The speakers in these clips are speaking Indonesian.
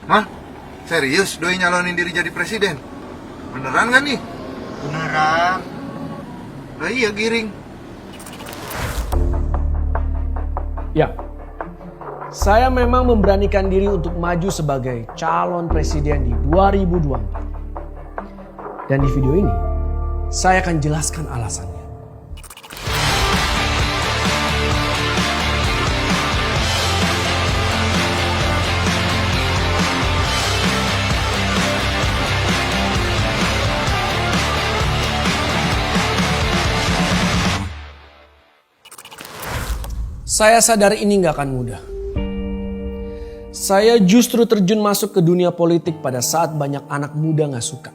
Hah? Serius doi nyalonin diri jadi presiden? Beneran gak nih? Beneran. Lah iya Giring. Ya, saya memang memberanikan diri untuk maju sebagai calon presiden di 2024. Dan di video ini, saya akan jelaskan alasannya. Saya sadar ini gak akan mudah. Saya justru terjun masuk ke dunia politik pada saat banyak anak muda gak suka,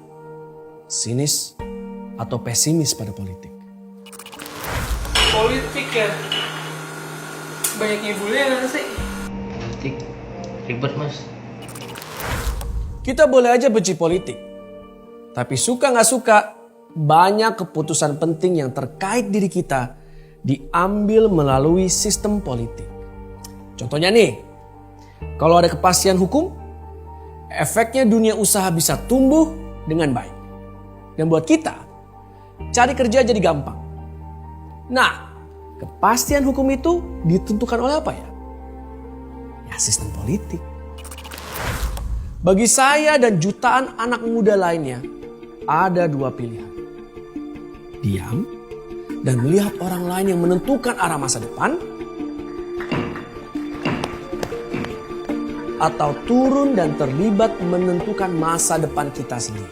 sinis, atau pesimis pada politik. Politik ya? Banyak ngibulnya gak sih? Politik ribet mas. Kita boleh aja benci politik, tapi suka gak suka, banyak keputusan penting yang terkait diri kita diambil melalui sistem politik. Contohnya nih, kalau ada kepastian hukum, efeknya dunia usaha bisa tumbuh dengan baik. Dan buat kita, cari kerja jadi gampang. Nah, kepastian hukum itu ditentukan oleh apa ya? Ya sistem politik. Bagi saya dan jutaan anak muda lainnya, ada dua pilihan. Diam dan melihat orang lain yang menentukan arah masa depan, atau turun dan terlibat menentukan masa depan kita sendiri.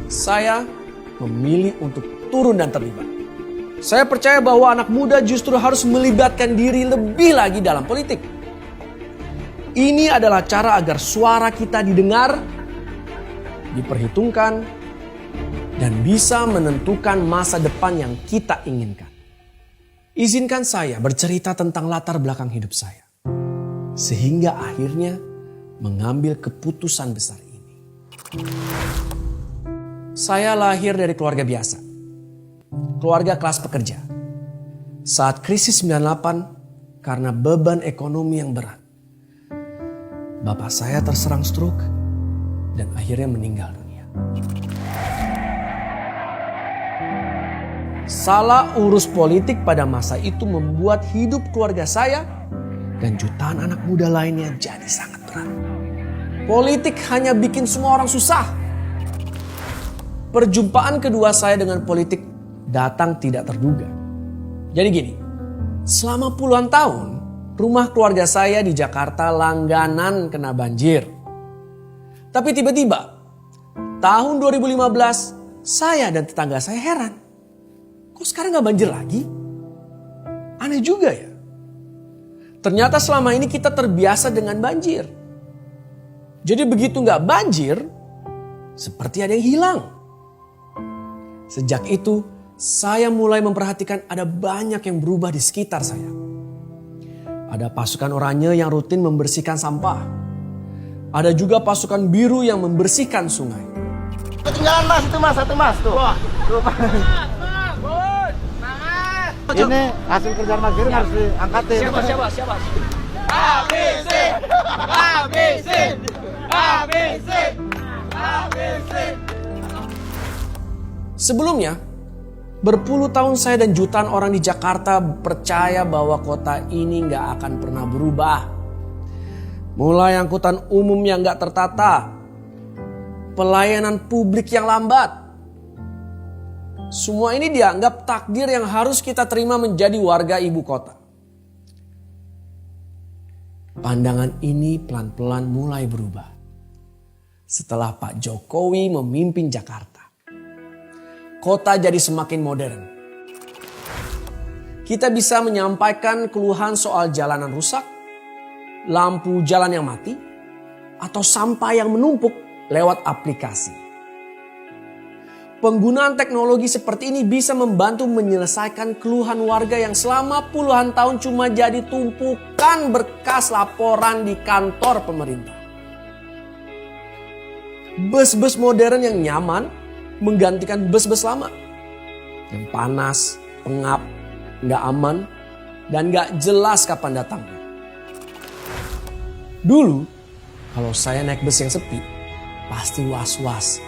Saya memilih untuk turun dan terlibat. Saya percaya bahwa anak muda justru harus melibatkan diri lebih lagi dalam politik. Ini adalah cara agar suara kita didengar, diperhitungkan, dan bisa menentukan masa depan yang kita inginkan. Izinkan saya bercerita tentang latar belakang hidup saya, sehingga akhirnya mengambil keputusan besar ini. Saya lahir dari keluarga biasa, keluarga kelas pekerja. Saat krisis 98 karena beban ekonomi yang berat, bapak saya terserang stroke dan akhirnya meninggal dunia. Salah urus politik pada masa itu membuat hidup keluarga saya dan jutaan anak muda lainnya jadi sangat berat. Politik hanya bikin semua orang susah. Perjumpaan kedua saya dengan politik datang tidak terduga. Jadi gini, selama puluhan tahun rumah keluarga saya di Jakarta langganan kena banjir. Tapi tiba-tiba tahun 2015 saya dan tetangga saya heran. Kok sekarang gak banjir lagi? Aneh juga ya. Ternyata selama ini kita terbiasa dengan banjir. Jadi begitu gak banjir, seperti ada yang hilang. Sejak itu, saya mulai memperhatikan ada banyak yang berubah di sekitar saya. Ada pasukan oranye yang rutin membersihkan sampah. Ada juga pasukan biru yang membersihkan sungai. Ketinggalan mas, itu mas, satu mas tuh. Wah, tuh mas. Ini hasil kerjaan Mas Giring harus diangkatin. Siapa? Habisin! Habisin! Habisin! Habisin! Sebelumnya, berpuluh tahun saya dan jutaan orang di Jakarta percaya bahwa kota ini gak akan pernah berubah. Mulai angkutan umum yang gak tertata, pelayanan publik yang lambat. Semua ini dianggap takdir yang harus kita terima menjadi warga ibu kota. Pandangan ini pelan-pelan mulai berubah setelah Pak Jokowi memimpin Jakarta. Kota jadi semakin modern. Kita bisa menyampaikan keluhan soal jalanan rusak, lampu jalan yang mati, atau sampah yang menumpuk lewat aplikasi. Penggunaan teknologi seperti ini bisa membantu menyelesaikan keluhan warga yang selama puluhan tahun cuma jadi tumpukan berkas laporan di kantor pemerintah. Bus-bus modern yang nyaman menggantikan bus-bus lama. Yang panas, pengap, gak aman, dan gak jelas kapan datangnya. Dulu, Kalau saya naik bus yang sepi, pasti was-was.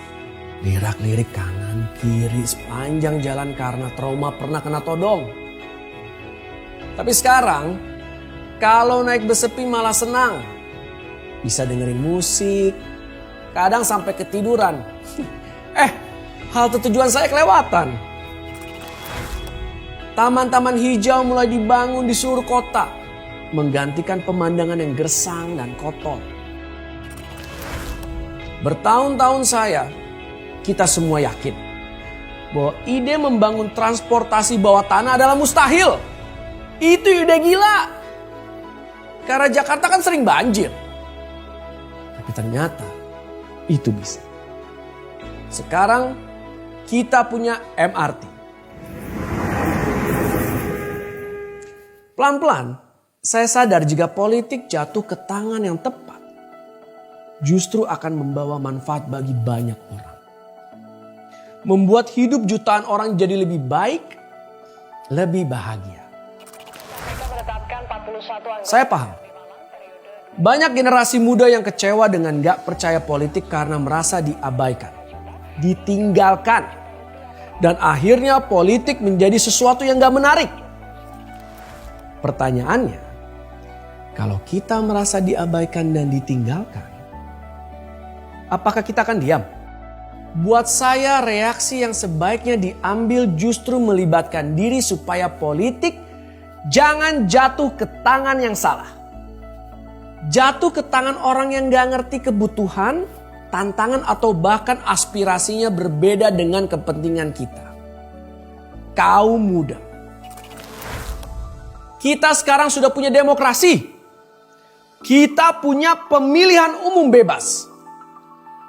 Lirak-lirik kanan, kiri, sepanjang jalan karena trauma pernah kena todong. Tapi sekarang, kalau naik bus sepi malah senang. Bisa dengerin musik, kadang sampai ketiduran. Halte tujuan saya kelewatan. Taman-taman hijau mulai dibangun di seluruh kota, menggantikan pemandangan yang gersang dan kotor. Bertahun-tahun kita semua yakin bahwa ide membangun transportasi bawah tanah adalah mustahil. Itu ide gila. Karena Jakarta kan sering banjir. Tapi ternyata itu bisa. Sekarang kita punya MRT. Pelan-pelan saya sadar jika politik jatuh ke tangan yang tepat, justru akan membawa manfaat bagi banyak orang. Membuat hidup jutaan orang jadi lebih baik, lebih bahagia. Saya paham. Banyak generasi muda yang kecewa dengan gak percaya politik karena merasa diabaikan, ditinggalkan. Dan akhirnya politik menjadi sesuatu yang gak menarik. Pertanyaannya, kalau kita merasa diabaikan dan ditinggalkan, apakah kita akan diam? Buat saya reaksi yang sebaiknya diambil justru melibatkan diri supaya politik jangan jatuh ke tangan yang salah. Jatuh ke tangan orang yang gak ngerti kebutuhan, tantangan atau bahkan aspirasinya berbeda dengan kepentingan kita. Kaum muda. Kita sekarang sudah punya demokrasi. Kita punya pemilihan umum bebas.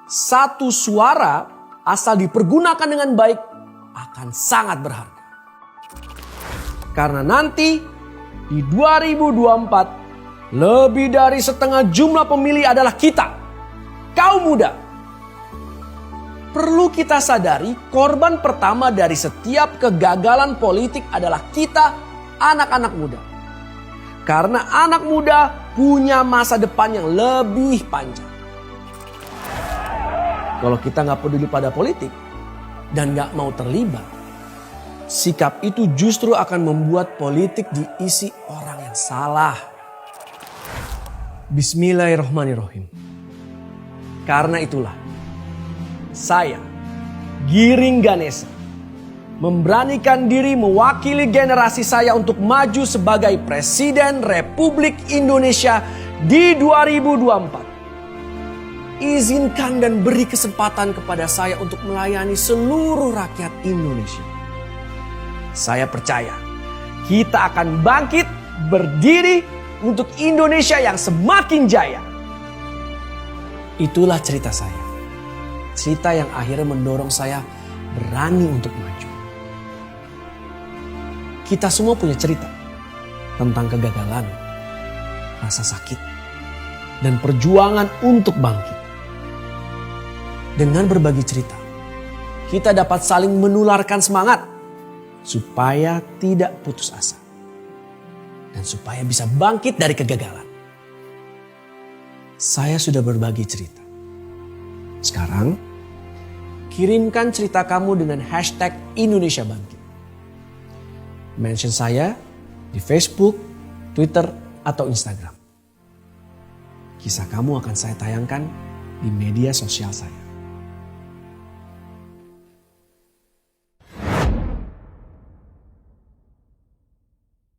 Satu suara asal dipergunakan dengan baik akan sangat berharga. Karena nanti di 2024 lebih dari setengah jumlah pemilih adalah kita, kaum muda. Perlu kita sadari korban pertama dari setiap kegagalan politik adalah kita, anak-anak muda. Karena anak muda punya masa depan yang lebih panjang. Kalau kita gak peduli pada politik dan gak mau terlibat, sikap itu justru akan membuat politik diisi orang yang salah. Bismillahirrahmanirrahim. Karena itulah, saya, Giring Ganesha, memberanikan diri mewakili generasi saya untuk maju sebagai Presiden Republik Indonesia di 2024. Izinkan dan beri kesempatan kepada saya untuk melayani seluruh rakyat Indonesia. Saya percaya kita akan bangkit berdiri untuk Indonesia yang semakin jaya. Itulah cerita saya. Cerita yang akhirnya mendorong saya berani untuk maju. Kita semua punya cerita tentang kegagalan, rasa sakit, dan perjuangan untuk bangkit. Dengan berbagi cerita, kita dapat saling menularkan semangat supaya tidak putus asa dan supaya bisa bangkit dari kegagalan. Saya sudah berbagi cerita. Sekarang, kirimkan cerita kamu dengan hashtag Indonesia Bangkit. Mention saya di Facebook, Twitter, atau Instagram. Kisah kamu akan saya tayangkan di media sosial saya.